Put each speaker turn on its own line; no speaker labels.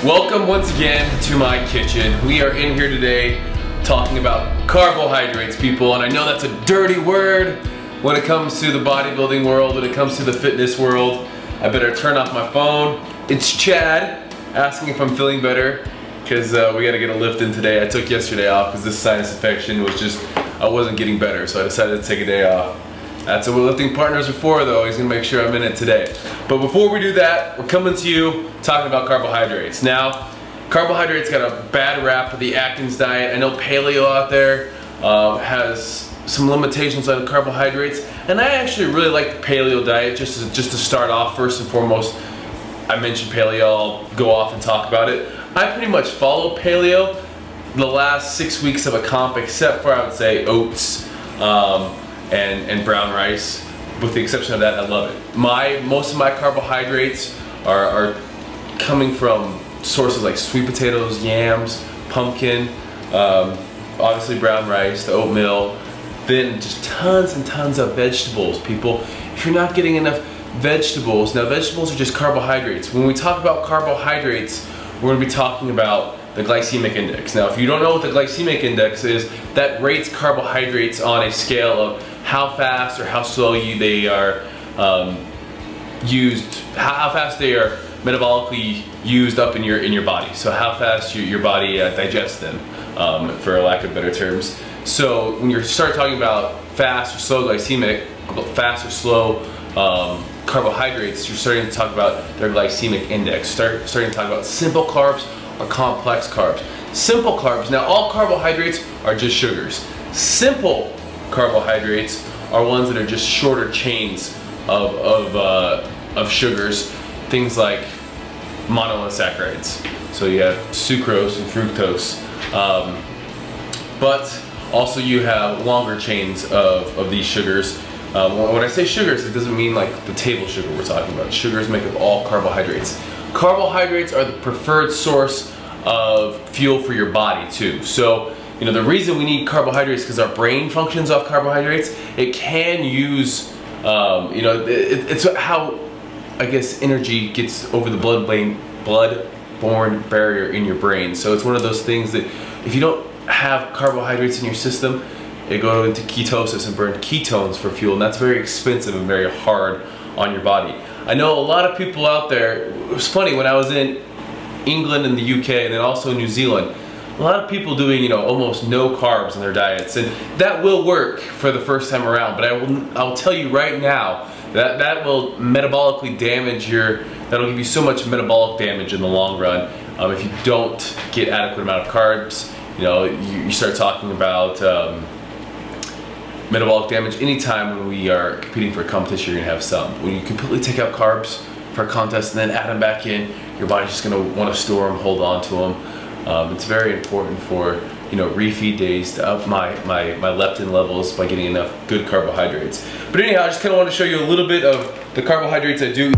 Welcome once again to my kitchen. We are in here today talking about carbohydrates, people, and I know that's a dirty word when it comes to the bodybuilding world, when it comes to the fitness world. I better turn off my phone. It's Chad asking if I'm feeling better because we gotta get a lift in today. I took yesterday off because this sinus infection was just, I wasn't getting better, so I decided to take a day off. That's what lifting partners are for, though. He's gonna make sure I'm in it today. But before we do that, we're coming to you talking about carbohydrates. Now, carbohydrates got a bad rap for the Atkins diet. I know paleo out there has some limitations on carbohydrates, and I actually really like the paleo diet. Just to start off, first and foremost, I mentioned paleo. I'll go off and talk about it. I pretty much follow paleo the last 6 weeks of a comp, except for, I would say, oats and brown rice. With the exception of that, I love it. Most of my carbohydrates are coming from sources like sweet potatoes, yams, pumpkin, obviously brown rice, the oatmeal, then just tons and tons of vegetables, people. If you're not getting enough vegetables, now vegetables are just carbohydrates. When we talk about carbohydrates, we're gonna be talking about the glycemic index. Now, if you don't know what the glycemic index is, that rates carbohydrates on a scale of how fast or how slow they are used, how fast they are metabolically used up in your body. So how fast your body digests them, for a lack of better terms. So when you start talking about fast or slow glycemic, fast or slow carbohydrates, you're starting to talk about their glycemic index. Starting to talk about simple carbs or complex carbs. Simple carbs, now all carbohydrates are just sugars. Simple carbohydrates are ones that are just shorter chains of sugars, things like monounsaccharides. So you have sucrose and fructose, but also you have longer chains of these sugars. When I say sugars, it doesn't mean like the table sugar we're talking about. Sugars make up all carbohydrates. Carbohydrates are the preferred source of fuel for your body too. So, you know, the reason we need carbohydrates is because our brain functions off carbohydrates. It can use, you know, it's how, I guess, energy gets over the blood-borne barrier in your brain. So it's one of those things that if you don't have carbohydrates in your system, it goes into ketosis and burn ketones for fuel, and that's very expensive and very hard on your body. I know a lot of people out there, it was funny when I was in England and the UK and then also New Zealand, a lot of people doing, you know, almost no carbs in their diets, and that will work for the first time around, but I'll tell you right now that will metabolically damage that'll give you so much metabolic damage in the long run if you don't get adequate amount of carbs. You know, you start talking about metabolic damage anytime when we are competing for a competition. You're gonna have some. When you completely take out carbs for a contest and then add them back in, your body's just gonna want to store them, hold on to them. It's very important for, you know, refeed days to up my leptin levels by getting enough good carbohydrates. But anyhow, I just kind of want to show you a little bit of the carbohydrates I do.